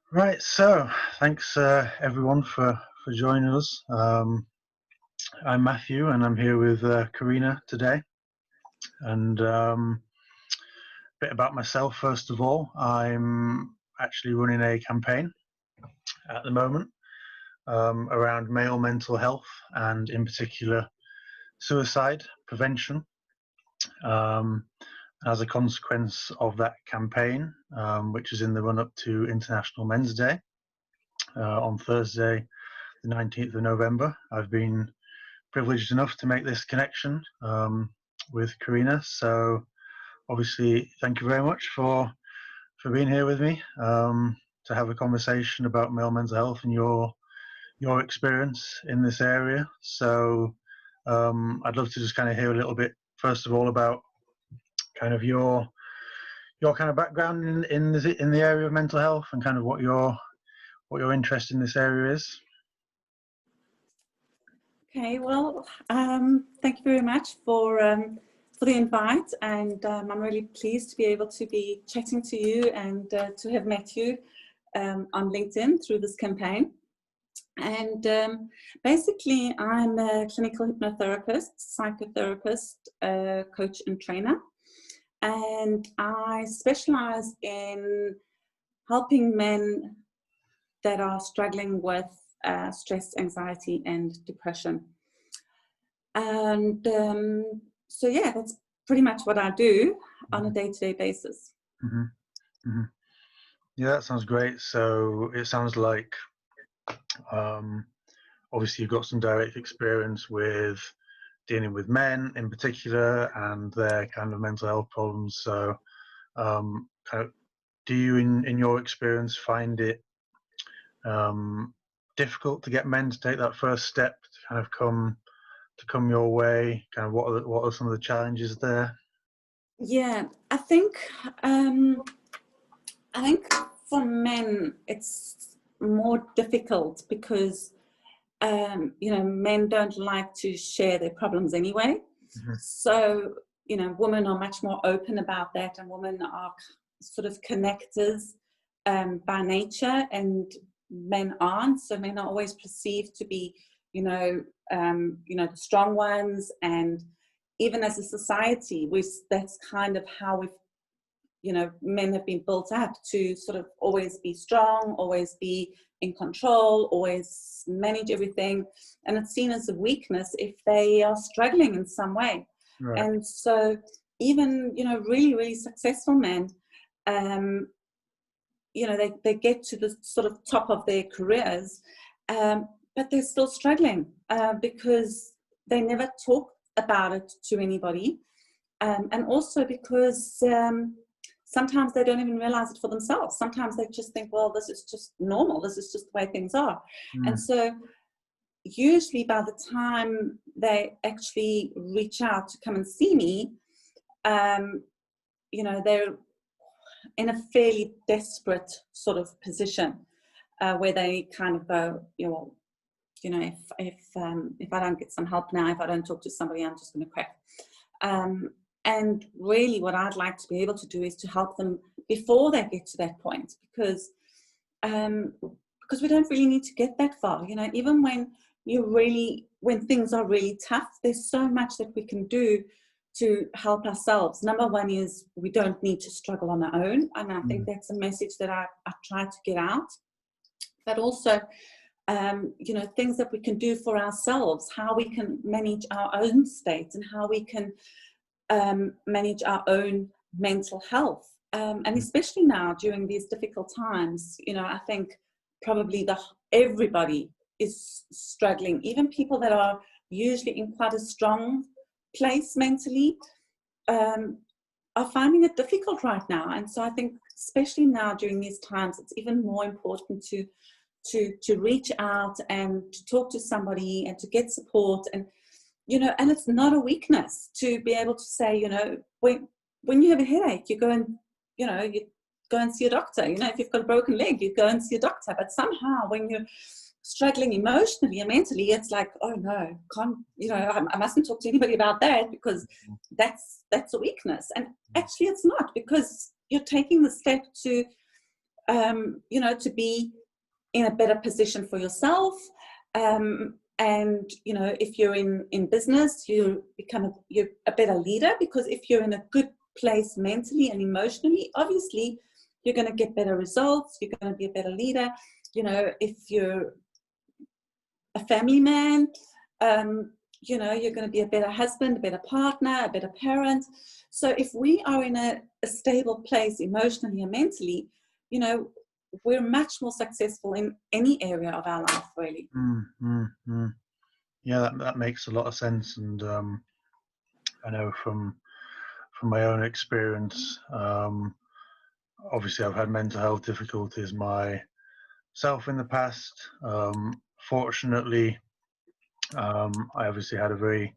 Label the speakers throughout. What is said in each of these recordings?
Speaker 1: Right, so thanks everyone for joining us. I'm Matthew, and I'm here with Corina today. And a bit about myself, first of all. I'm actually running a campaign at the moment around male mental health, and in particular suicide prevention. As a consequence of that campaign, which is in the run-up to International Men's Day on Thursday, the 19th of November, I've been privileged enough to make this connection with Corina. So obviously, thank you very much for being here with me to have a conversation about male mental health and your experience in this area. So I'd love to just kind of hear a little bit, first of all, about kind of your kind of background in the area of mental health, and kind of what your interest in this area is.
Speaker 2: Okay, well, thank you very much for the invite, and I'm really pleased to be able to be chatting to you and to have met you on LinkedIn through this campaign. And basically, I'm a clinical hypnotherapist, psychotherapist, coach and trainer, and I specialize in helping men that are struggling with stress, anxiety, and depression. And so, yeah, that's pretty much what I do on a day-to-day basis.
Speaker 1: Mm-hmm. Mm-hmm. Yeah, that sounds great. So it sounds like obviously you've got some direct experience with dealing with men in particular and their kind of mental health problems. So kind of, do you in your experience find it difficult to get men to take that first step to kind of come your way? Kind of what are some of the challenges there?
Speaker 2: Yeah, I think for men it's more difficult because you know, men don't like to share their problems anyway. Mm-hmm. So you know, women are much more open about that, and women are sort of connectors by nature, and men aren't. So men are always perceived to be, you know, the strong ones, and even as a society, that's kind of how we've, you know, men have been built up to sort of always be strong, always be in control, always manage everything, and it's seen as a weakness if they are struggling in some way. Right. And so even, you know, really, really successful men, you know, they get to the sort of top of their careers, but they're still struggling because they never talk about it to anybody, and also because sometimes they don't even realize it for themselves. Sometimes they just think, well, this is just normal, this is just the way things are. And so usually by the time they actually reach out to come and see me, you know, they're in a fairly desperate sort of position where they kind of go, you know, if I don't get some help now, if I don't talk to somebody, I'm just going to crack. And really what I'd like to be able to do is to help them before they get to that point, because we don't really need to get that far. You know, even when things are really tough, there's so much that we can do to help ourselves. Number one is we don't need to struggle on our own. And I think that's a message that I try to get out. But also, you know, things that we can do for ourselves, how we can manage our own state, and how we can manage our own mental health. And especially now during these difficult times, you know, I think probably everybody is struggling. Even people that are usually in quite a strong place mentally are finding it difficult right now. And so I think especially now during these times, it's even more important to reach out and to talk to somebody and to get support. And you know, and it's not a weakness to be able to say, you know, when you have a headache, you go and, you know, you go and see a doctor. You know, if you've got a broken leg, you go and see a doctor. But somehow when you're struggling emotionally and mentally, it's like, oh no, you know, I mustn't talk to anybody about that because that's a weakness. And actually it's not, because you're taking the step to you know, to be in a better position for yourself. And, you know, if you're in business, you're a better leader, because if you're in a good place mentally and emotionally, obviously you're going to get better results. You're going to be a better leader. You know, if you're a family man, you know, you're going to be a better husband, a better partner, a better parent. So if we are in a stable place emotionally and mentally, you know, we're much more successful in any area of our life, really.
Speaker 1: Yeah, that makes a lot of sense. And I know from my own experience, obviously I've had mental health difficulties myself in the past. Fortunately, I obviously had a very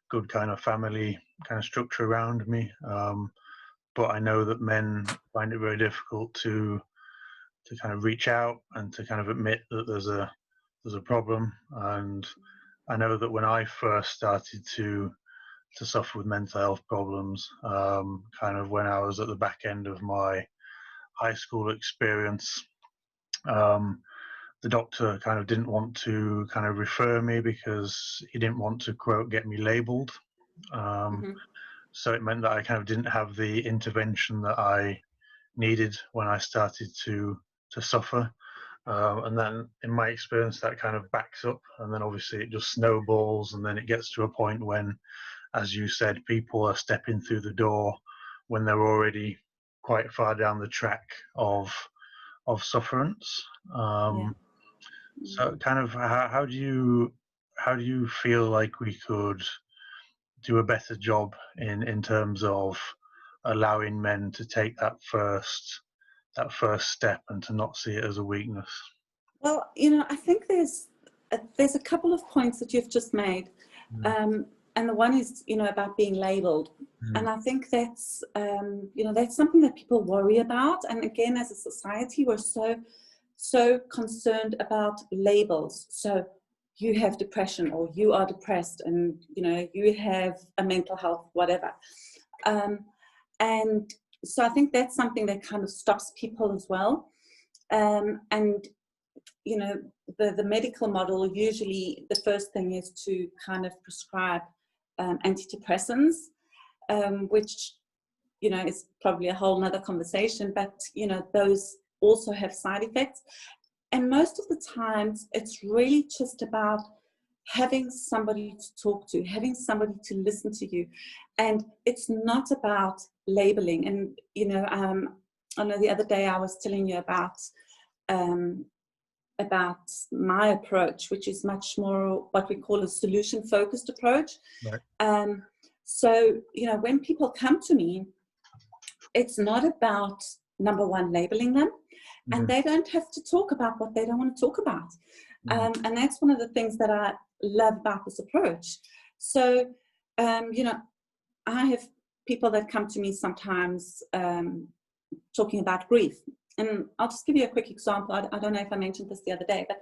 Speaker 1: good kind of family kind of structure around me, but I know that men find it very difficult to kind of reach out and to kind of admit that there's a problem. And I know that when I first started to suffer with mental health problems, kind of when I was at the back end of my high school experience, the doctor kind of didn't want to kind of refer me because he didn't want to, quote, get me labeled. So it meant that I kind of didn't have the intervention that I needed when I started to suffer. And then in my experience, that kind of backs up, and then obviously it just snowballs, and then it gets to a point when, as you said, people are stepping through the door when they're already quite far down the track of sufferance. So kind of how do you feel like we could do a better job in terms of allowing men to take that first step and to not see it as a weakness?
Speaker 2: Well, you know, I think there's a couple of points that you've just made. And the one is, you know, about being labeled. And I think that's, you know, that's something that people worry about. And again, as a society, we're so concerned about labels. So you have depression, or you are depressed, and, you know, you have a mental health, whatever. And so I think that's something that kind of stops people as well. And, you know, the medical model, usually the first thing is to kind of prescribe antidepressants, which, you know, is probably a whole nother conversation, but, you know, those also have side effects. And most of the times it's really just about having somebody to talk to, having somebody to listen to you. And it's not about labeling. And, you know, I know the other day I was telling you about my approach, which is much more what we call a solution-focused approach. Right. So, you know, when people come to me, it's not about, number one, labeling them, and they don't have to talk about what they don't want to talk about. And that's one of the things that I love about this approach. So, you know, I have people that come to me sometimes talking about grief. And I'll just give you a quick example. I don't know if I mentioned this the other day, but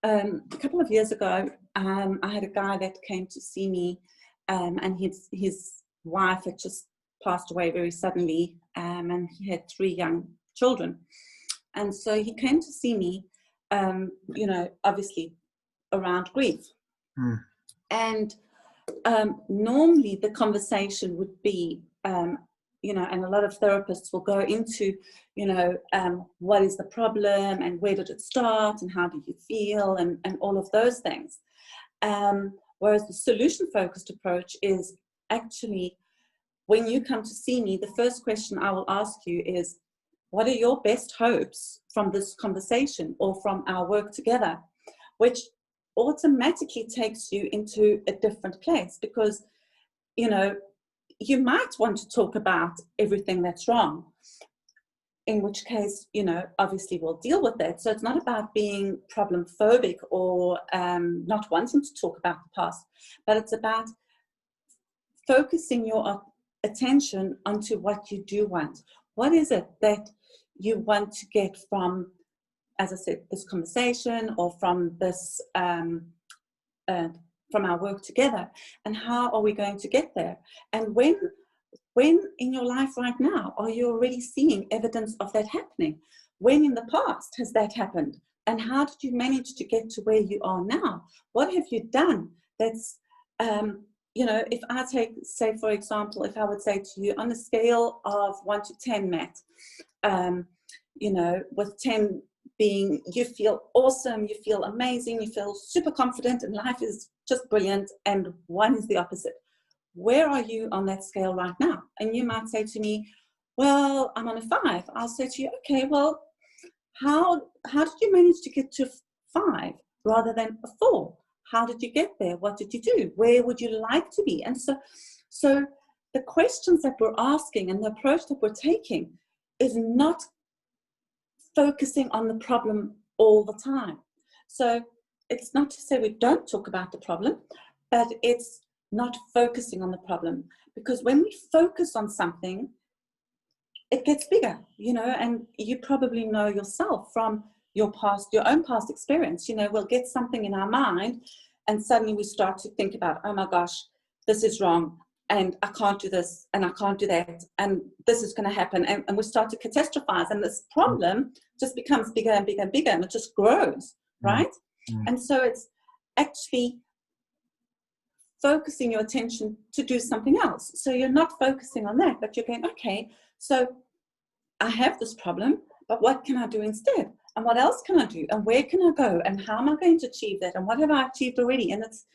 Speaker 2: a couple of years ago, I had a guy that came to see me, and his wife had just passed away very suddenly, and he had 3 young children. And so he came to see me, you know, obviously around grief. And normally the conversation would be, you know, and a lot of therapists will go into, you know, what is the problem, and where did it start, and how do you feel, and all of those things. Whereas the solution-focused approach is actually, when you come to see me, the first question I will ask you is, what are your best hopes from this conversation or from our work together? Which automatically takes you into a different place, because, you know, you might want to talk about everything that's wrong, in which case, you know, obviously we'll deal with that. So it's not about being problem phobic or not wanting to talk about the past, but it's about focusing your attention onto what you do want. What is it that you want to get from, as I said, this conversation, or from this, from our work together, and how are we going to get there? And when in your life right now are you already seeing evidence of that happening? when in the past has that happened? And how did you manage to get to where you are now? What have you done that's, you know, if I take, say, for example, if I would say to you on a scale of 1 to 10, Matt, you know, with 10 being you feel awesome, you feel amazing, you feel super confident and life is just brilliant, and 1 is the opposite. Where are you on that scale right now? And you might say to me, well, I'm on a 5. I'll say to you, okay, well, how did you manage to get to 5 rather than a 4? How did you get there? What did you do? Where would you like to be? And so the questions that we're asking and the approach that we're taking is not focusing on the problem all the time. So it's not to say we don't talk about the problem, but it's not focusing on the problem. Because when we focus on something, it gets bigger, you know, and you probably know yourself from your own past experience. You know, we'll get something in our mind and suddenly we start to think about, oh my gosh, this is wrong, and I can't do this, and I can't do that, and this is going to happen, and we start to catastrophize, and this problem just becomes bigger and bigger and bigger, and it just grows, right? And so it's actually focusing your attention to do something else. So you're not focusing on that, but you're going, okay, so I have this problem, but what can I do instead? And what else can I do? And where can I go? And how am I going to achieve that? And what have I achieved already? And it's,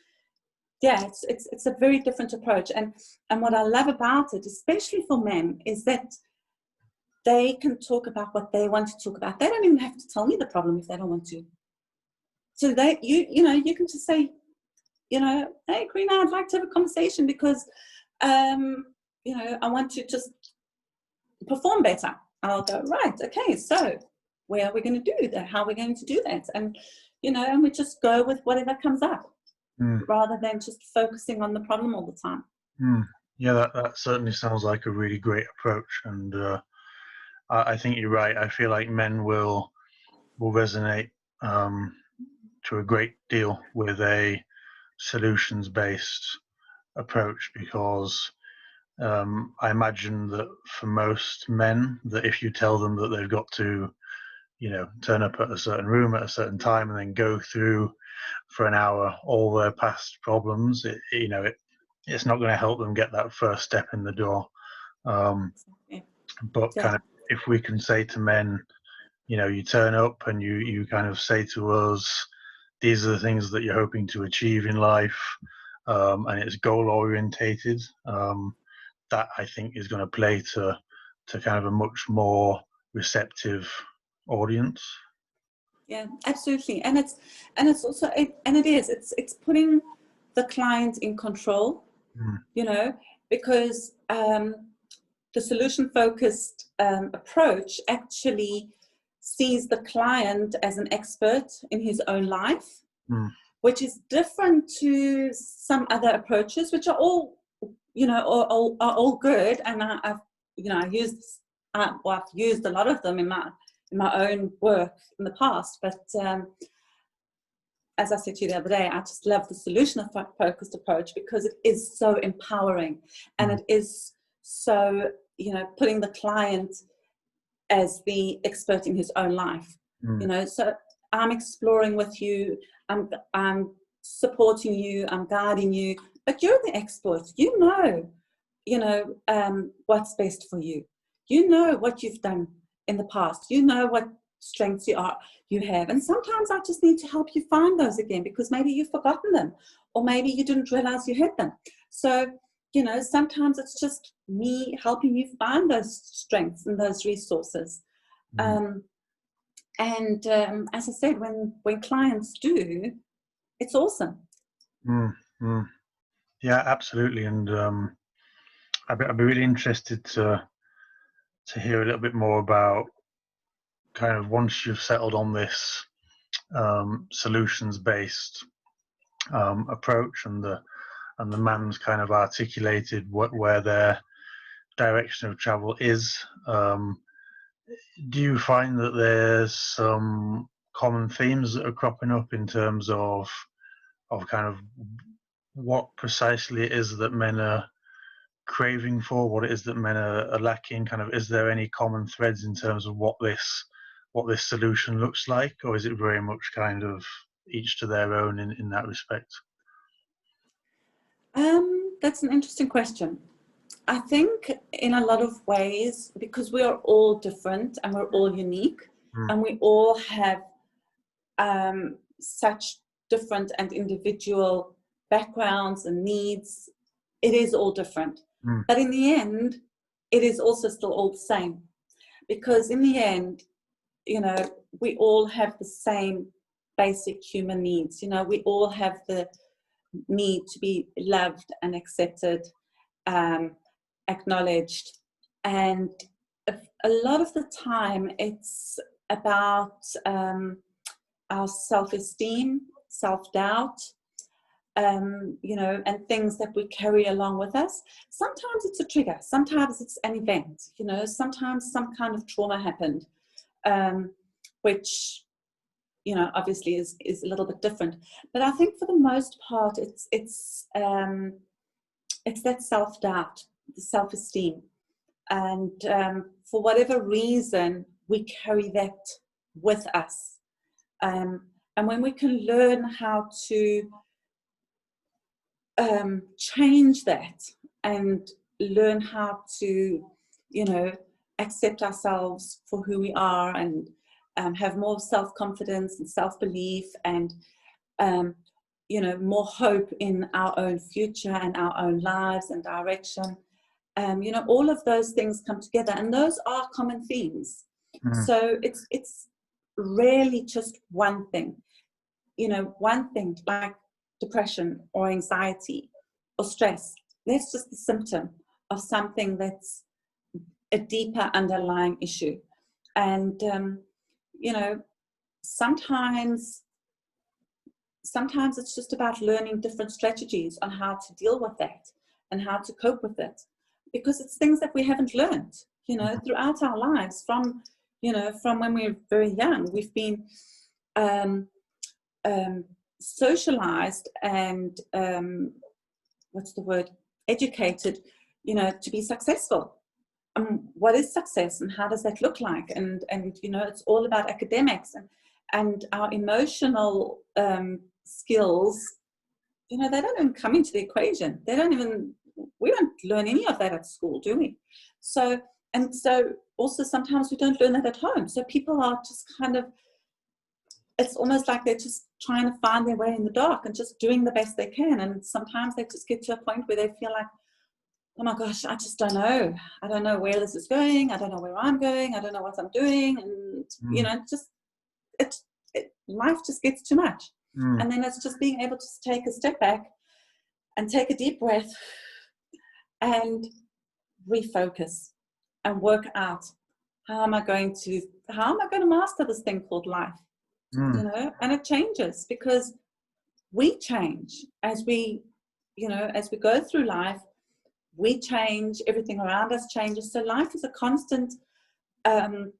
Speaker 2: yeah, it's a very different approach. And what I love about it, especially for men, is that they can talk about what they want to talk about. They don't even have to tell me the problem if they don't want to. So you know, you can just say, you know, hey, Corina, I'd like to have a conversation because, you know, I want to just perform better. I'll go, right, okay, so where are we going to do that? How are we going to do that? And, you know, and we just go with whatever comes up rather than just focusing on the problem all the time.
Speaker 1: Yeah, that certainly sounds like a really great approach. And I think you're right. I feel like men will resonate to a great deal with a solutions-based approach, because I imagine that for most men, that if you tell them that they've got to, you know, turn up at a certain room at a certain time and then go through for an hour all their past problems, you know, it's not going to help them get that first step in the door. But kind of, if we can say to men, you know, you turn up and you kind of say to us, these are the things that you're hoping to achieve in life, and it's goal orientated, that I think is going to play to kind of a much more receptive audience.
Speaker 2: Yeah, absolutely. And it's also, it's putting the client in control, you know, because the solution-focused approach actually sees the client as an expert in his own life, which is different to some other approaches, which are all, you know, are all good. And I've used a lot of them in my own work in the past. But as I said to you the other day, I just love the solution-focused approach because it is so empowering, and it is so, you know, putting the client as the expert in his own life. You know, so I'm exploring with you, I'm supporting you, I'm guiding you, but you're the expert. You know, what's best for you. You know what you've done in the past. You know what strengths you have. And sometimes I just need to help you find those again, because maybe you've forgotten them, or maybe you didn't realize you had them. So, you know, sometimes it's just me helping you find those strengths and those resources. As I said, when clients do, it's awesome.
Speaker 1: Yeah, absolutely. And I'd be really interested to hear a little bit more about kind of, once you've settled on this solutions-based approach, and the man's kind of articulated where their direction of travel is. Do you find that there's some common themes that are cropping up in terms of kind of what precisely it is that men are craving for, what it is that men are lacking? Kind of, is there any common threads in terms of what this what this solution looks like, or is it very much kind of each to their own in that respect?
Speaker 2: That's an interesting question. I think in a lot of ways, because we are all different and we're all unique, and we all have such different and individual backgrounds and needs, it is all different. But in the end, it is also still all the same. Because in the end, you know, we all have the same basic human needs. You know, we all have the need to be loved and accepted, acknowledged. And a lot of the time, it's about our self-esteem, self-doubt, you know, and things that we carry along with us. Sometimes it's a trigger, sometimes it's an event, you know, sometimes some kind of trauma happened, which, you know, obviously is a little bit different. But I think for the most part, it's that self-doubt, the self-esteem. And for whatever reason, we carry that with us. And when we can learn how to change that and learn how to, you know, accept ourselves for who we are, and have more self-confidence and self-belief, and you know, more hope in our own future and our own lives and direction. You know, all of those things come together, and those are common themes. So it's rarely just one thing. You know, one thing like depression or anxiety or stress, that's just the symptom of something that's a deeper underlying issue. And you know, sometimes it's just about learning different strategies on how to deal with that and how to cope with it, because it's things that we haven't learned, you know, throughout our lives. From, you know, from when we were very young, we've been socialized and what's the word, educated, you know, to be successful. What is success and how does that look like? And you know, it's all about academics, and our emotional skills, you know, they don't even come into the equation. We don't learn any of that at school, do we? So also sometimes we don't learn that at home. So people are just kind of, it's almost like they're just trying to find their way in the dark and just doing the best they can. And sometimes they just get to a point where they feel like, oh my gosh, I just don't know. I don't know where this is going. I don't know where I'm going. I don't know what I'm doing. And, you know, life just gets too much. And then it's just being able to take a step back and take a deep breath and refocus and work out, how am I going to master this thing called life? You know, and it changes because we change as we, you know, as we go through life. We change, everything around us changes. So life is a constant. The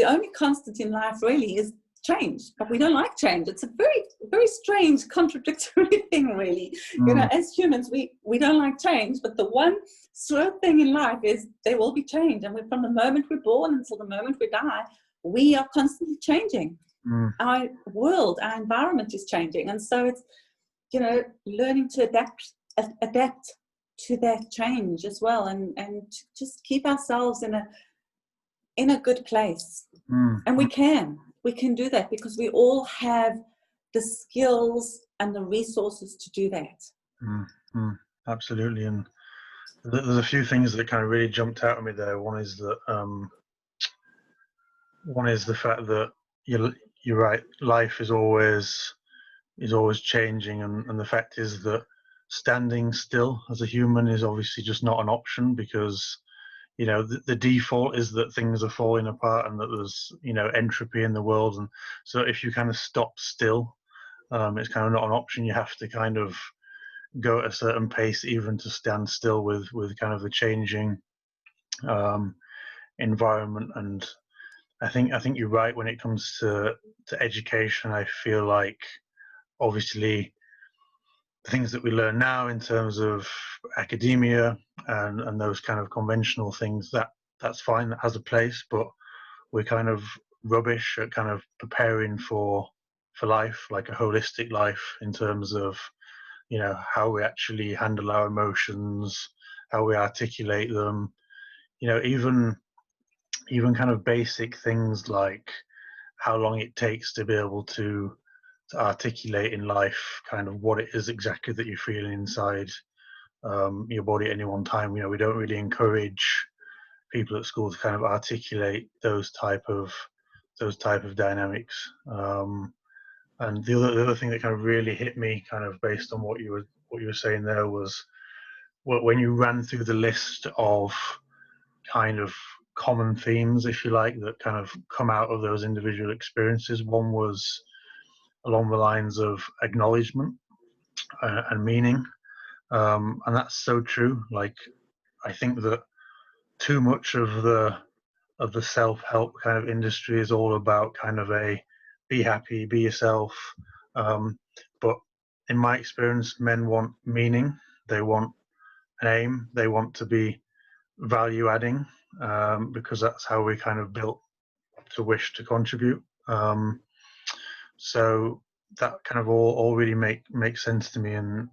Speaker 2: only constant in life really is change, but we don't like change. It's a very, very strange, contradictory thing, really. You know, as humans, we don't like change, but the one sure thing in life is there will be change. And from the moment we're born until the moment we die, we are constantly changing. Our world, our environment is changing. And so it's, you know, learning to adapt to that change as well, and just keep ourselves in a good place. And we can do that because we all have the skills and the resources to do that.
Speaker 1: Absolutely. And there's a few things that kind of really jumped out at me there. One is the fact that you're right, life is always changing, and the fact is that standing still as a human is obviously just not an option, because, you know, the default is that things are falling apart and that there's, you know, entropy in the world. And so if you kind of stop still, it's kind of not an option. You have to kind of go at a certain pace even to stand still with kind of the changing environment. And I think you're right when it comes to education. I feel like obviously the things that we learn now in terms of academia and those kind of conventional things, that's fine, that has a place, but we're kind of rubbish at kind of preparing for life, like a holistic life, in terms of, you know, how we actually handle our emotions, how we articulate them, you know, even kind of basic things like how long it takes to be able to articulate in life kind of what it is exactly that you're feeling inside your body at any one time. You know, we don't really encourage people at school to kind of articulate those type of dynamics. And the other thing that kind of really hit me, kind of based on what you were saying there, was when you ran through the list of kind of common themes, if you like, that kind of come out of those individual experiences. One was along the lines of acknowledgement and meaning, and that's so true. Like, I think that too much of the self-help kind of industry is all about kind of a be happy, be yourself. But in my experience, men want meaning, they want an aim, they want to be value adding, because that's how we kind of built to wish to contribute. So that kind of all really makes sense to me, and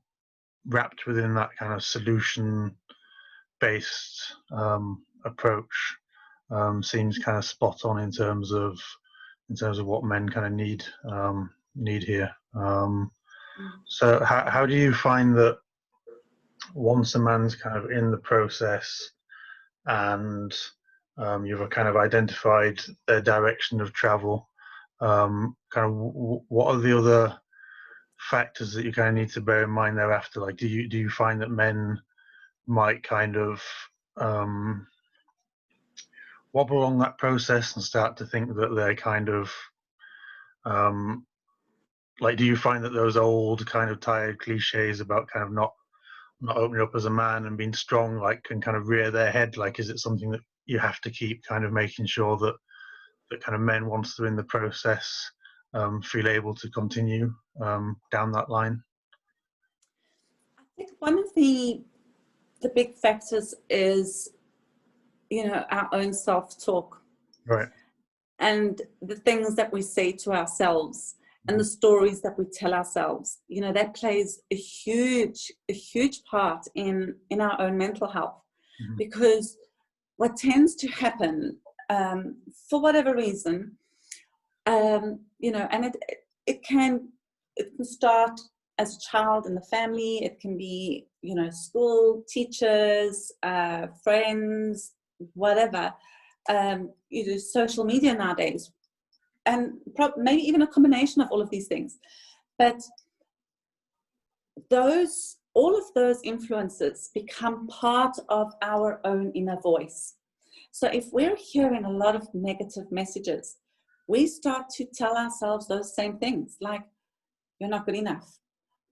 Speaker 1: wrapped within that kind of solution based approach seems kind of spot on in terms of what men kind of need here. So how do you find that once a man's kind of in the process and you've kind of identified their direction of travel, kind of what are the other factors that you kind of need to bear in mind thereafter? Like, do you find that men might kind of wobble along that process and start to think that they're kind of like, do you find that those old kind of tired cliches about kind of not opening up as a man and being strong, like, can kind of rear their head? Like, is it something that you have to keep kind of making sure that kind of men, once they're in the process, feel able to continue down that line?
Speaker 2: I think one of the big factors is, you know, our own self-talk.
Speaker 1: Right.
Speaker 2: And the things that we say to ourselves and the stories that we tell ourselves, you know, that plays a huge part in our own mental health. Because what tends to happen, for whatever reason, you know, and it can start as a child in the family. It can be, you know, school, teachers, friends, whatever. You know, social media nowadays, and maybe even a combination of all of these things. But all of those influences become part of our own inner voice. So if we're hearing a lot of negative messages, we start to tell ourselves those same things, like, you're not good enough,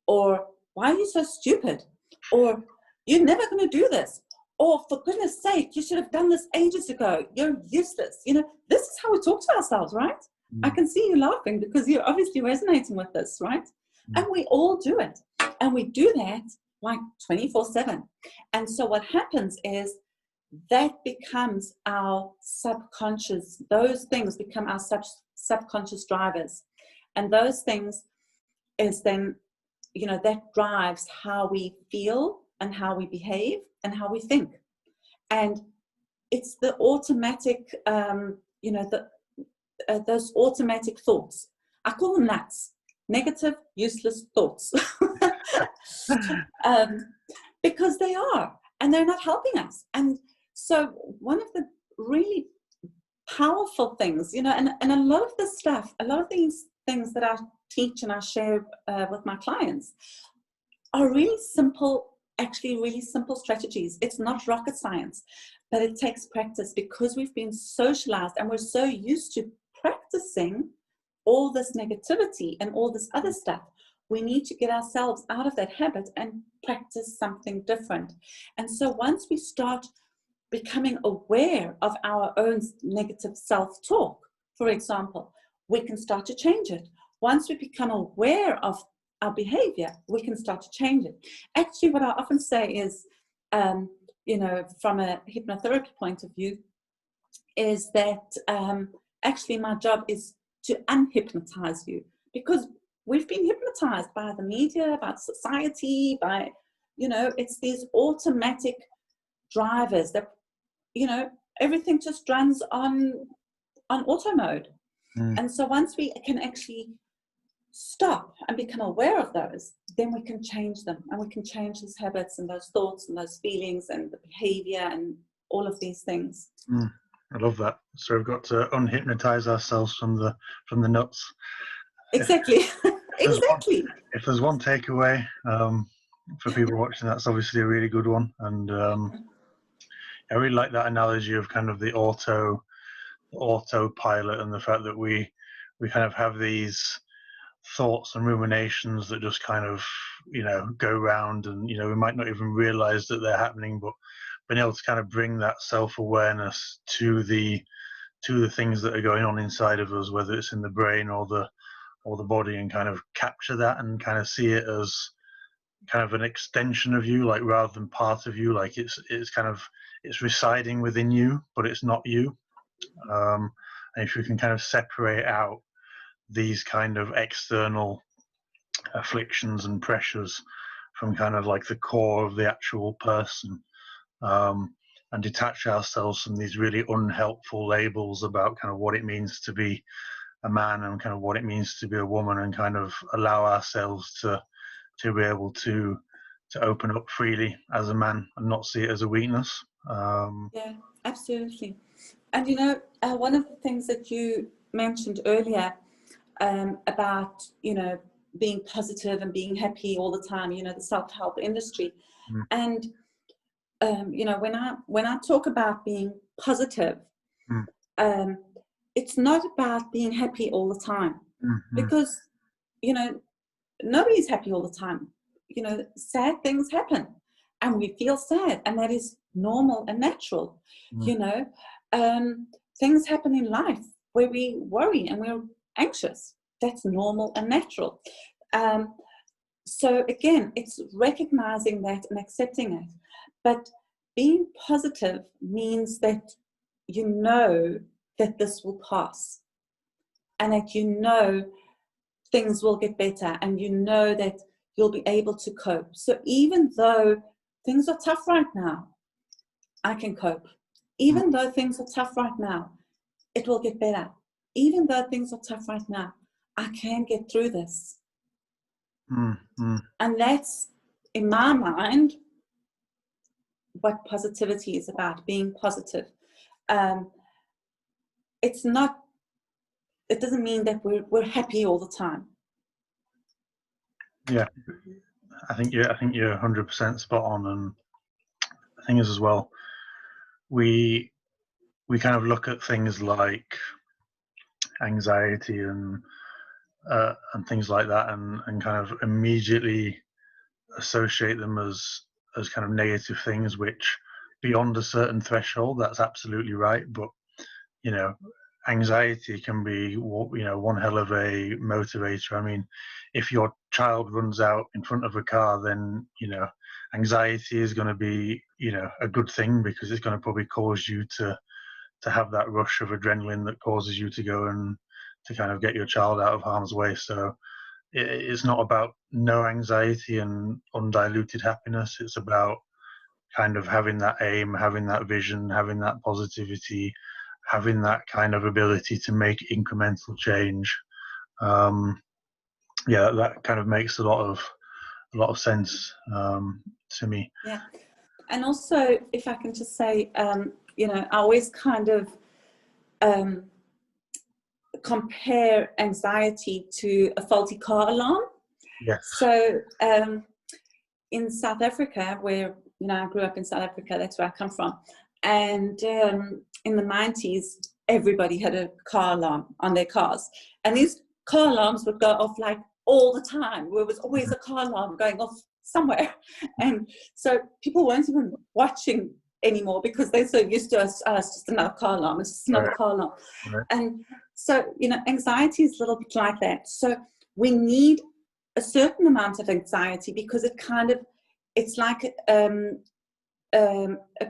Speaker 2: or why are you so stupid, or you're never going to do this, or for goodness sake, you should have done this ages ago, you're useless. You know, this is how we talk to ourselves, right? I can see you laughing because you're obviously resonating with this, right? And we all do it, and we do that like 24/7. And so what happens is that becomes our subconscious. Those things become our subconscious drivers, and those things is then, you know, that drives how we feel and how we behave and how we think. And it's the automatic, you know, those automatic thoughts. I call them nuts, negative, useless thoughts, because they are, and they're not helping us. And so one of the really powerful things, you know, and a lot of this stuff, a lot of these things that I teach and I share with my clients are really simple, actually really simple strategies. It's not rocket science, but it takes practice, because we've been socialized and we're so used to practicing all this negativity and all this other stuff. We need to get ourselves out of that habit and practice something different. And so once we start becoming aware of our own negative self-talk, for example, we can start to change it. Once we become aware of our behavior, we can start to change it. Actually, what I often say is, you know, from a hypnotherapy point of view, is that actually my job is to unhypnotize you, because we've been hypnotized by the media, by society, by, you know, it's these automatic drivers that, you know, everything just runs on auto mode. And so once we can actually stop and become aware of those, then we can change them, and we can change those habits and those thoughts and those feelings and the behavior and all of these things.
Speaker 1: I love that. So we've got to unhypnotize ourselves from the nuts.
Speaker 2: Exactly. Exactly.
Speaker 1: If there's one takeaway for people watching, that's obviously a really good one. And I really like that analogy of kind of the autopilot, and the fact that we kind of have these thoughts and ruminations that just kind of, you know, go round, and, you know, we might not even realize that they're happening, but being able to kind of bring that self-awareness to the things that are going on inside of us, whether it's in the brain or the body, and kind of capture that and kind of see it as kind of an extension of you, like, rather than part of you, like it's kind of, it's residing within you, but it's not you. And if you can kind of separate out these kind of external afflictions and pressures from kind of like the core of the actual person, and detach ourselves from these really unhelpful labels about kind of what it means to be a man and kind of what it means to be a woman, and kind of allow ourselves to be able to open up freely as a man and not see it as a weakness.
Speaker 2: Yeah, absolutely. And you know, one of the things that you mentioned earlier about, you know, being positive and being happy all the time, you know, the self-help industry. And you know, when I talk about being positive, it's not about being happy all the time, because, you know, nobody's happy all the time. You know, sad things happen and we feel sad, and that is normal and natural. You know, things happen in life where we worry and we're anxious. That's normal and natural. So again, it's recognizing that and accepting it. But being positive means that you know that this will pass, and that you know things will get better, and you know that you'll be able to cope. So even though things are tough right now, I can cope. Even though things are tough right now, it will get better. Even though things are tough right now, I can get through this. And that's, in my mind, what positivity is about, being positive. It's not, it doesn't mean that we're happy all the time.
Speaker 1: Yeah, I think you're 100% spot on. And the thing is as well, we kind of look at things like anxiety and things like that, and kind of immediately associate them as kind of negative things, which beyond a certain threshold, that's absolutely right. But, you know, anxiety can be, you know, one hell of a motivator. I mean, if your child runs out in front of a car, then, you know, anxiety is going to be, you know, a good thing, because it's going to probably cause you to have that rush of adrenaline that causes you to go and to kind of get your child out of harm's way. So it's not about no anxiety and undiluted happiness. It's about kind of having that aim, having that vision, having that positivity, having that kind of ability to make incremental change. Yeah, that kind of makes a lot of sense to me.
Speaker 2: Yeah, and also, if I can just say, you know, I always kind of compare anxiety to a faulty car alarm.
Speaker 1: Yes.
Speaker 2: So in South Africa, where, you know, I grew up in South Africa, that's where I come from, and in the 90s, everybody had a car alarm on their cars, and these car alarms would go off like all the time. There was always a car alarm going off somewhere, and so people weren't even watching anymore, because they're so used to us, it's just another car alarm, it's just another car alarm. And so, you know, anxiety is a little bit like that. So we need a certain amount of anxiety, because it kind of, it's like a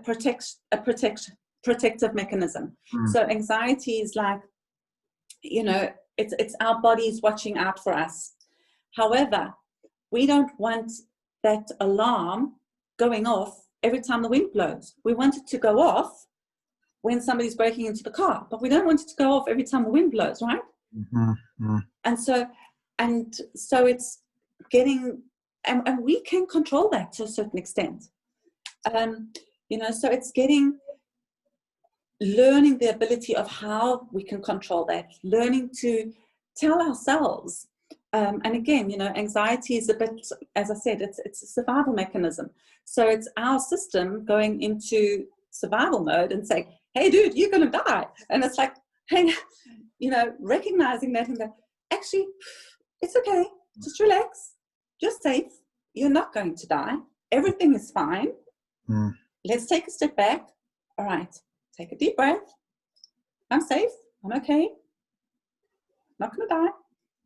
Speaker 2: protective mechanism. So anxiety is like you know, it's our bodies watching out for us. However, we don't want that alarm going off every time the wind blows. We want it to go off when somebody's breaking into the car, but we don't want it to go off every time the wind blows, right?
Speaker 1: Mm-hmm.
Speaker 2: And so it's getting, and we can control that to a certain extent. You know, so it's learning the ability of how we can control that, learning to tell ourselves. And again, you know, anxiety is a bit, as I said, it's a survival mechanism. So it's our system going into survival mode and saying, hey, dude, you're going to die. And it's like, hey, you know, recognizing that and go, actually, it's okay. Just relax. You're safe. You're not going to die. Everything is fine. Let's take a step back. All right. Take a deep breath. I'm safe. I'm okay. Not going to die.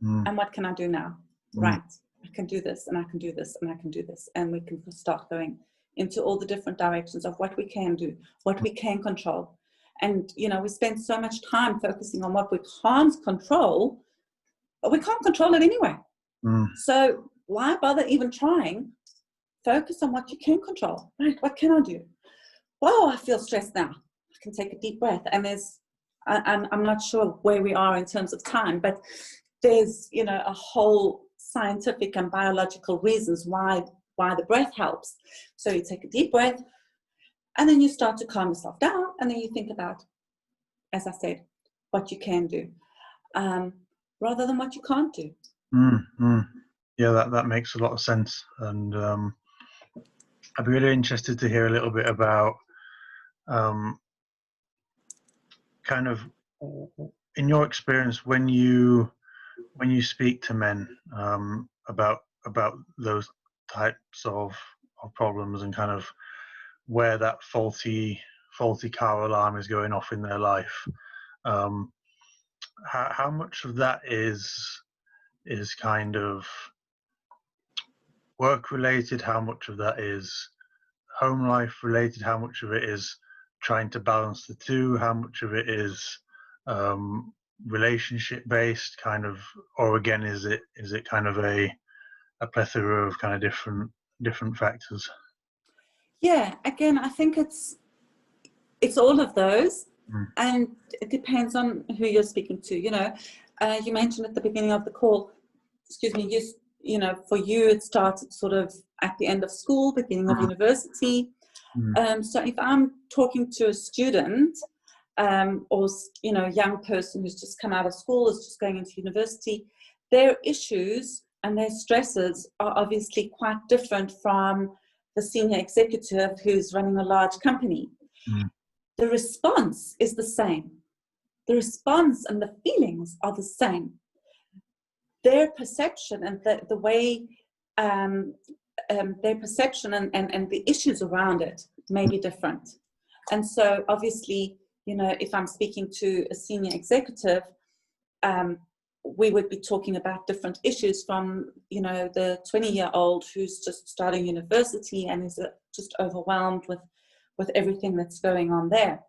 Speaker 2: And what can I do now? Right. I can do this, and I can do this, and I can do this. And we can start going into all the different directions of what we can do, what we can control. And, you know, we spend so much time focusing on what we can't control, but we can't control it anyway. So why bother even trying? Focus on what you can control. Right. What can I do? Whoa, I feel stressed now. I can take a deep breath. And I'm not sure where we are in terms of time, but there's, you know, a whole scientific and biological reasons why the breath helps. So you take a deep breath, and then you start to calm yourself down, and then you think about, as I said, what you can do, rather than what you can't do.
Speaker 1: Yeah, that makes a lot of sense. And I'd be really interested to hear a little bit about kind of, in your experience, when you speak to men about those types of problems, and kind of where that faulty car alarm is going off in their life, how much of that is kind of work related, how much of that is home life related, how much of it is trying to balance the two, how much of it is relationship based, kind of, or again, is it kind of a plethora of kind of different factors?
Speaker 2: Yeah, again, I think it's all of those, and it depends on who you're speaking to. You know, you mentioned at the beginning of the call, excuse me, you know, for you it started sort of at the end of school, beginning of university. So if I'm talking to a student, or, you know, a young person who's just come out of school, is just going into university, their issues and their stresses are obviously quite different from the senior executive who's running a large company. The response is the same. The response and the feelings are the same. Their perception and the way their perception and the issues around it may be different. And so obviously, you know, if I'm speaking to a senior executive, we would be talking about different issues from, you know, the 20-year-old who's just starting university and is just overwhelmed with everything that's going on there.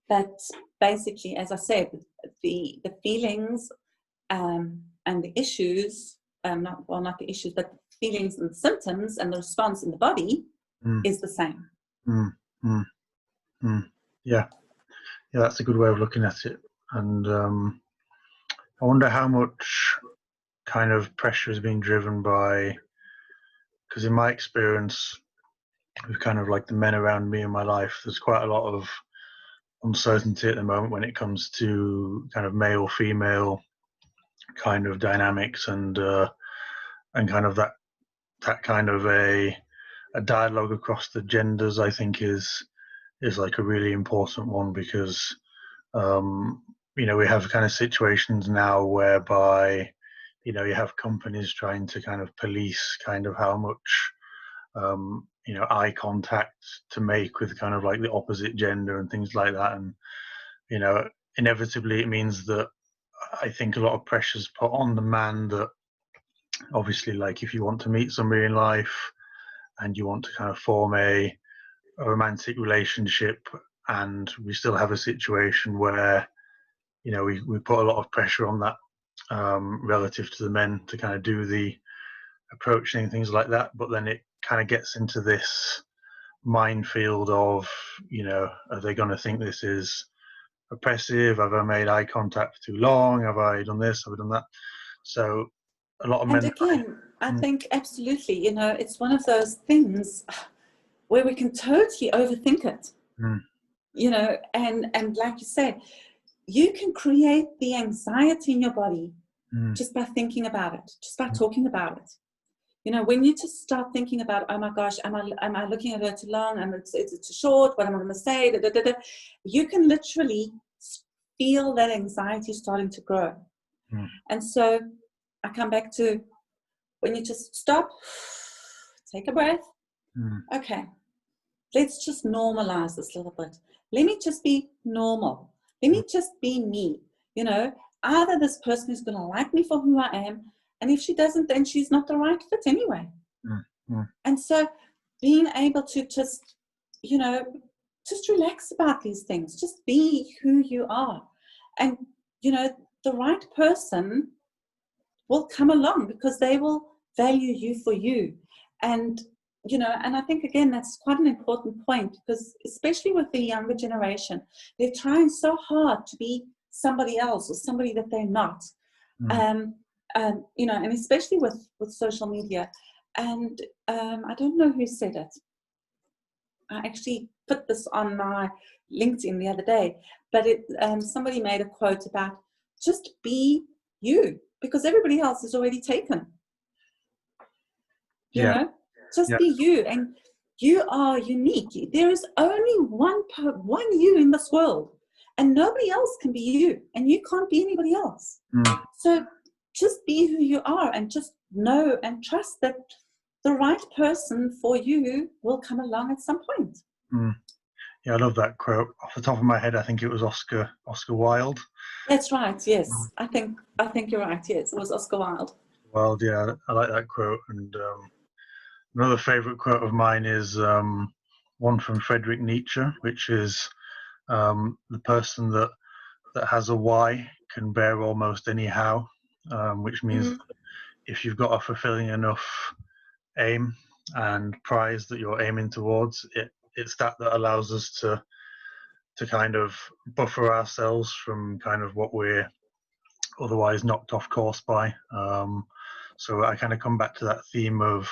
Speaker 2: But basically, as I said, the feelings and the issues, not the issues, but the feelings and the symptoms and the response in the body is the same.
Speaker 1: Yeah, that's a good way of looking at it. And I wonder how much kind of pressure is being driven by, because in my experience with kind of like the men around me in my life, there's quite a lot of uncertainty at the moment when it comes to kind of male female kind of dynamics, and kind of that kind of a dialogue across the genders, I think is like a really important one, because you know, we have kind of situations now whereby, you know, you have companies trying to kind of police kind of how much you know, eye contact to make with kind of like the opposite gender and things like that. And, you know, inevitably it means that I think a lot of pressure's put on the man, that obviously, like, if you want to meet somebody in life and you want to kind of form a romantic relationship, and we still have a situation where you know, we put a lot of pressure on that relative to the men to kind of do the approaching and things like that, but then it kind of gets into this minefield of, you know, are they going to think this is oppressive? Have I made eye contact for too long? Have I done this? Have I done that? So a lot of
Speaker 2: And
Speaker 1: men.
Speaker 2: again, I think absolutely, you know, it's one of those things where we can totally overthink it, you know, and like you said, you can create the anxiety in your body just by thinking about it, just by talking about it. You know, when you just start thinking about, oh my gosh, am I looking at her too long? And it's too short. What am I going to say? Da, da, da, da. You can literally feel that anxiety starting to grow. And so I come back to when you just stop, take a breath. Okay, let's just normalize this a little bit. Let me just be normal. Let me just be me. You know, either this person is going to like me for who I am, and if she doesn't, then she's not the right fit anyway. And so being able to just, you know, just relax about these things, just be who you are. And, you know, the right person will come along because they will value you for you. And, you know, and I think, again, that's quite an important point, because especially with the younger generation, they're trying so hard to be somebody else or somebody that they're not. You know, and especially with social media. And I don't know who said it. I actually put this on my LinkedIn the other day, but somebody made a quote about just be you, because everybody else is already taken. You know, just be you, and you are unique. There is only one you in this world, and nobody else can be you, and you can't be anybody else. So just be who you are, and just know and trust that the right person for you will come along at some point.
Speaker 1: Yeah, I love that quote. Off the top of my head, I think it was Oscar Wilde.
Speaker 2: That's right. Yes, I think you're right. Yes, it was Oscar Wilde.
Speaker 1: Wilde, yeah, I like that quote. And another favorite quote of mine is one from Friedrich Nietzsche, which is the person that has a why can bear almost any how, which means if you've got a fulfilling enough aim and prize that you're aiming towards, it's that allows us to kind of buffer ourselves from kind of what we're otherwise knocked off course by. So I kind of come back to that theme of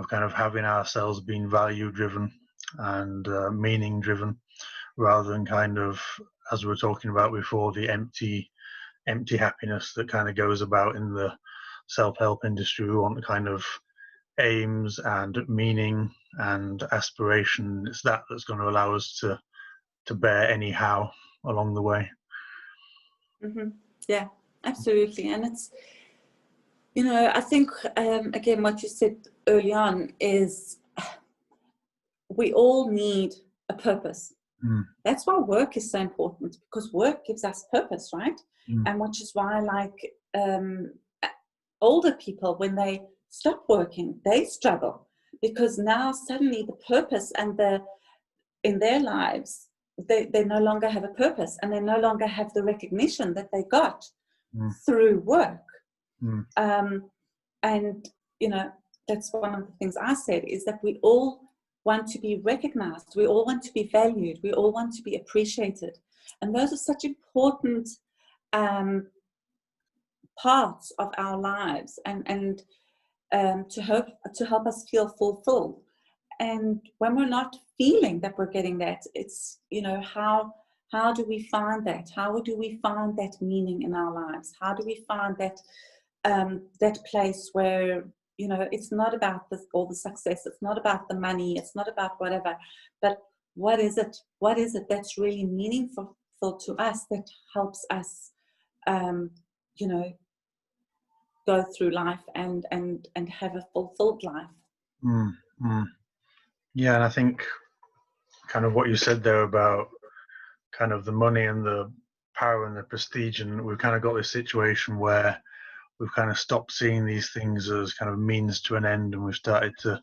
Speaker 1: kind of having ourselves being value driven and meaning driven, rather than kind of, as we were talking about before, the empty happiness that kind of goes about in the self-help industry. We want kind of aims and meaning and aspiration. It's that's going to allow us to bear any how along the way.
Speaker 2: Yeah, absolutely. And it's, you know, I think again what you said early on is we all need a purpose. That's why work is so important, because work gives us purpose, right? And which is why, like, older people, when they stop working, they struggle, because now suddenly the purpose and in their lives, they no longer have a purpose, and they no longer have the recognition that they got through work. And, you know, that's one of the things I said, is that we all want to be recognized. We all want to be valued. We all want to be appreciated. And those are such important parts of our lives, and to help us feel fulfilled. And when we're not feeling that we're getting that, it's, you know, how do we find that? How do we find that meaning in our lives? How do we find that that place where, you know, it's not about all the success, it's not about the money, it's not about whatever, but what is it that's really meaningful to us, that helps us you know, go through life and have a fulfilled life.
Speaker 1: Yeah, and I think kind of what you said there about kind of the money and the power and the prestige, and we've kind of got this situation where we've kind of stopped seeing these things as kind of means to an end, and we've started to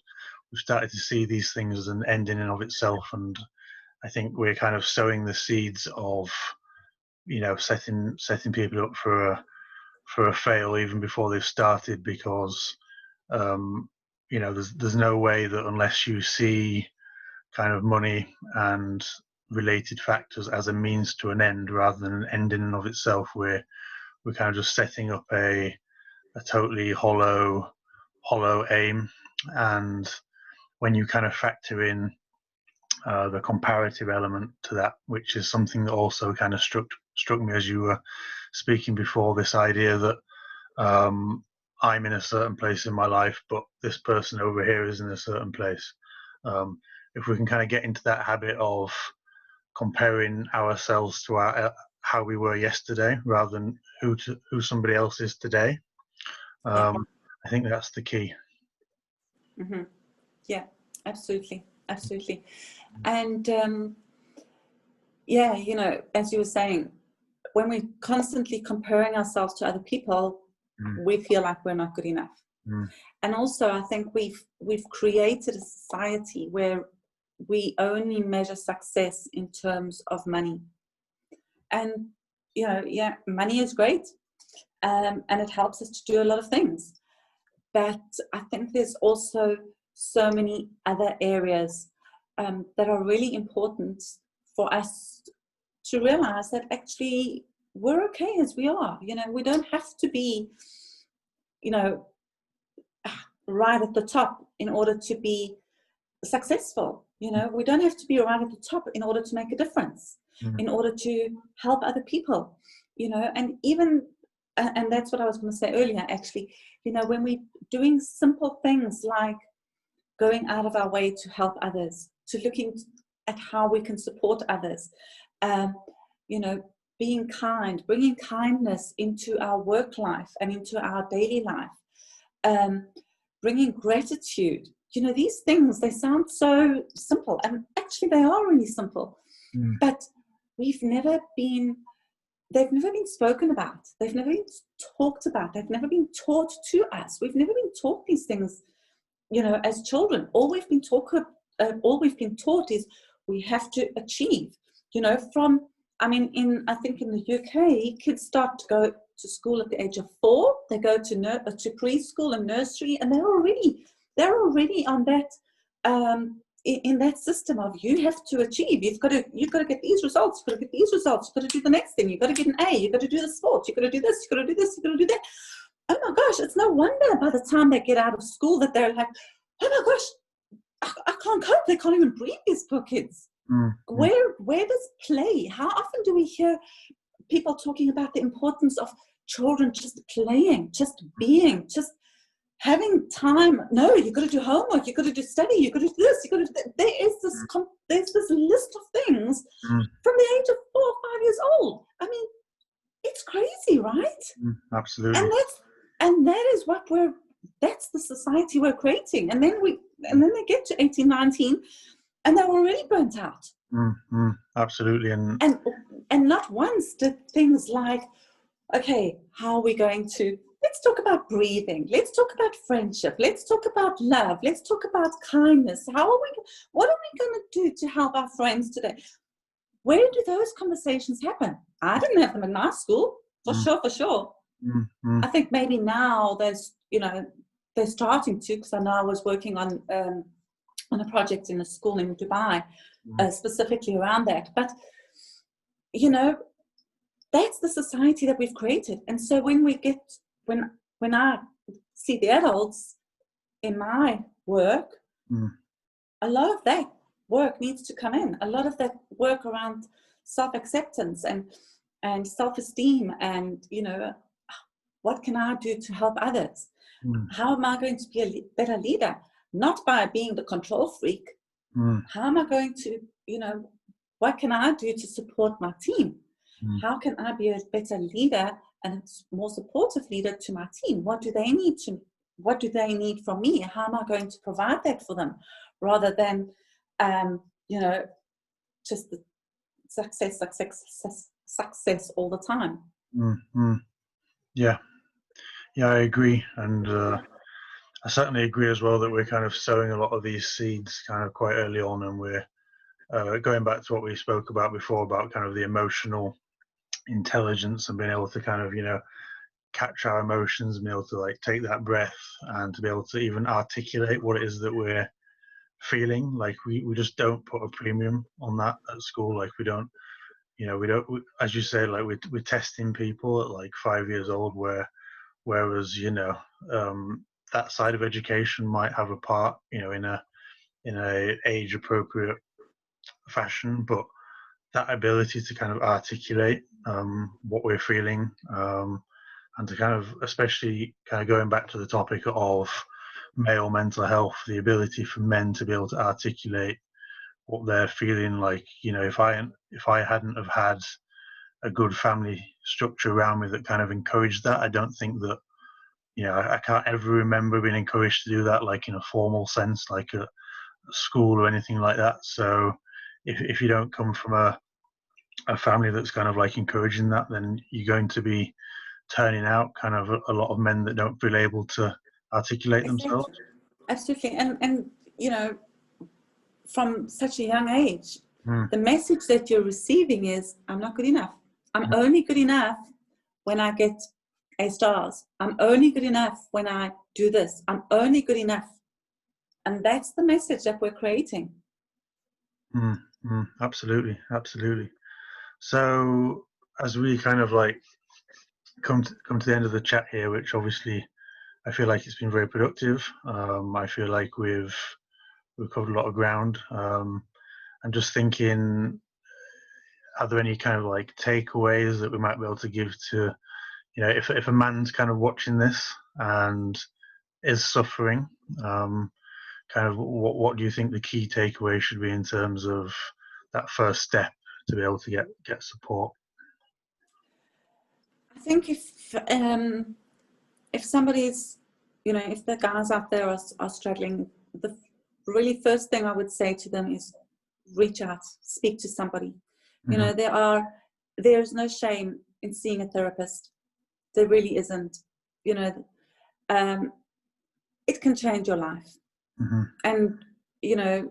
Speaker 1: see these things as an end in and of itself. And I think we're kind of sowing the seeds of setting people up for a fail even before they've started, because there's no way that unless you see kind of money and related factors as a means to an end rather than an end in and of itself, we're kind of just setting up a totally hollow aim. And when you kind of factor in the comparative element to that, which is something that also kind of struck me as you were speaking before, this idea that I'm in a certain place in my life, but this person over here is in a certain place. If we can kind of get into that habit of comparing ourselves to how we were yesterday rather than who somebody else is today, I think that's the key.
Speaker 2: Mm-hmm. Yeah, absolutely. And as you were saying, when we're constantly comparing ourselves to other people, we feel like we're not good enough. And also, I think we've created a society where we only measure success in terms of money. And money is great, and it helps us to do a lot of things. But I think there's also so many other areas that are really important for us to realize that actually we're okay as we are. We don't have to be, right at the top in order to be successful. We don't have to be right at the top in order to make a difference, in order to help other people, and even, and that's what I was going to say earlier, actually, when we're doing simple things like going out of our way to help others, to looking at how we can support others, being kind, bringing kindness into our work life and into our daily life, bringing gratitude. These things, they sound so simple, and actually they are really simple, but they've never been spoken about. They've never been talked about. They've never been taught to us. We've never been taught these things, as children. All we've been taught is we have to achieve, I think in the UK, kids start to go to school at the age of 4. They go to preschool and nursery, and they're already on that, in that system of you have to achieve. You've got to get these results. You've got to get these results. You've got to do the next thing. You've got to get an A. You've got to do the sport. You've got to do this. You've got to do this. You've got to do that. Oh my gosh! It's no wonder by the time they get out of school that they're like, oh my gosh, I can't cope. They can't even breathe, these poor kids. Where does play? How often do we hear people talking about the importance of children just playing, just being, just having time? No, you've got to do homework, you've got to do study, you've got to do this, you've got to do that. There's this list of things from the age of 4 or 5 years old. It's crazy, right?
Speaker 1: Absolutely.
Speaker 2: And that is that's the society we're creating. And then they get to 18, 19, and they're already burnt out.
Speaker 1: Absolutely.
Speaker 2: And not once did things like, okay, how are we going to, let's talk about breathing, let's talk about friendship, let's talk about love, let's talk about kindness. What are we going to do to help our friends today? Where do those conversations happen? I didn't have them in my school, for sure. I think maybe now they're starting to, because I know I was working on a project in a school in Dubai, specifically around that. But, that's the society that we've created. And so when I see the adults in my work, a lot of that work needs to come in. A lot of that work around self-acceptance and self-esteem and, what can I do to help others? How am I going to be a better leader? Not by being the control freak. How am I going to, what can I do to support my team? How can I be a better leader and a more supportive leader to my team? What do they need from me? How am I going to provide that for them? Rather than, just the success all the time.
Speaker 1: Yeah, I agree. And I certainly agree as well that we're kind of sowing a lot of these seeds kind of quite early on, and we're going back to what we spoke about before about kind of the emotional intelligence and being able to kind of, you know, catch our emotions and be able to like take that breath and to be able to even articulate what it is that we're feeling. Like we just don't put a premium on that at school. Like we don't, you know, as you say, like we're testing people at like 5 years old, whereas, you know, that side of education might have a part, you know, in a age appropriate fashion, but that ability to kind of articulate what we're feeling, and to kind of, especially kind of going back to the topic of male mental health, the ability for men to be able to articulate what they're feeling. Like, you know, if I hadn't have had a good family structure around me that kind of encouraged that, I don't think that, you know, I can't ever remember being encouraged to do that, like in a formal sense, like at school or anything like that. So if you don't come from a family that's kind of like encouraging that, then you're going to be turning out kind of a lot of men that don't feel able to articulate themselves.
Speaker 2: Absolutely. And you know, from such a young age,
Speaker 1: Mm.
Speaker 2: the message that you're receiving is, I'm not good enough. I'm only good enough when I get A stars. I'm only good enough when I do this. I'm only good enough. And that's the message that we're creating.
Speaker 1: Absolutely, absolutely. So as we kind of like come to the end of the chat here, which obviously I feel like it's been very productive. I feel like we've covered a lot of ground. I'm just thinking, are there any kind of like takeaways that we might be able to give to, you know, if a man's kind of watching this and is suffering, kind of what do you think the key takeaway should be in terms of that first step to be able to get support?
Speaker 2: I think if somebody's, you know, if the guys out there are struggling, the really first thing I would say to them is reach out, speak to somebody. You know, there's no shame in seeing a therapist. There really isn't. You know, it can change your life. And you know,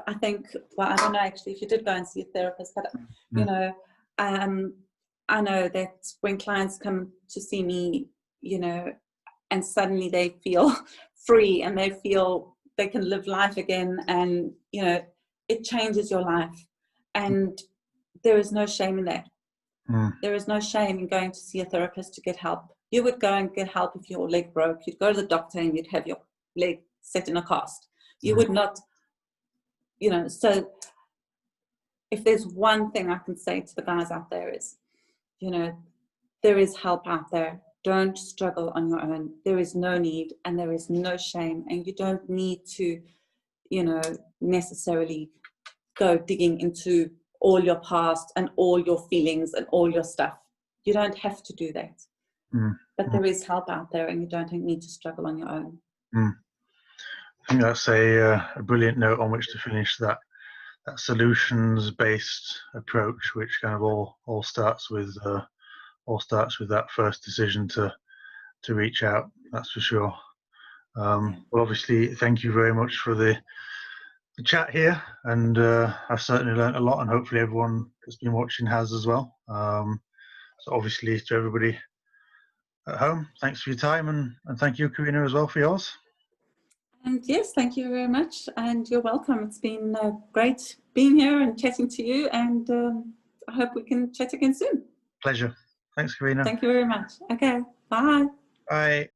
Speaker 2: I think, well, I don't know actually if you did go and see a therapist, but you know, I know that when clients come to see me, you know, and suddenly they feel free and they feel they can live life again, and you know, it changes your life. And there is no shame in that. There is no shame in going to see a therapist to get help. You would go and get help if your leg broke. You'd go to the doctor and you'd have your leg set in a cast. You would not, you know. So if there's one thing I can say to the guys out there is, you know, there is help out there. Don't struggle on your own. There is no need and there is no shame, and you don't need to, you know, necessarily go digging into all your past and all your feelings and all your stuff. You don't have to do that. But there is help out there, and you don't need to struggle on your own.
Speaker 1: I think that's a brilliant note on which to finish that solutions-based approach, which kind of all starts with that first decision to reach out. That's for sure. Well, obviously, thank you very much for the chat here, and I've certainly learned a lot, and hopefully everyone that's been watching has as well. So obviously, to everybody at home, thanks for your time, and thank you, Corina, as well, for yours.
Speaker 2: And yes, thank you very much, and you're welcome. It's been great being here and chatting to you, and I hope we can chat again soon.
Speaker 1: Pleasure. Thanks, Corina.
Speaker 2: Thank you very much. Okay, bye.
Speaker 1: Bye.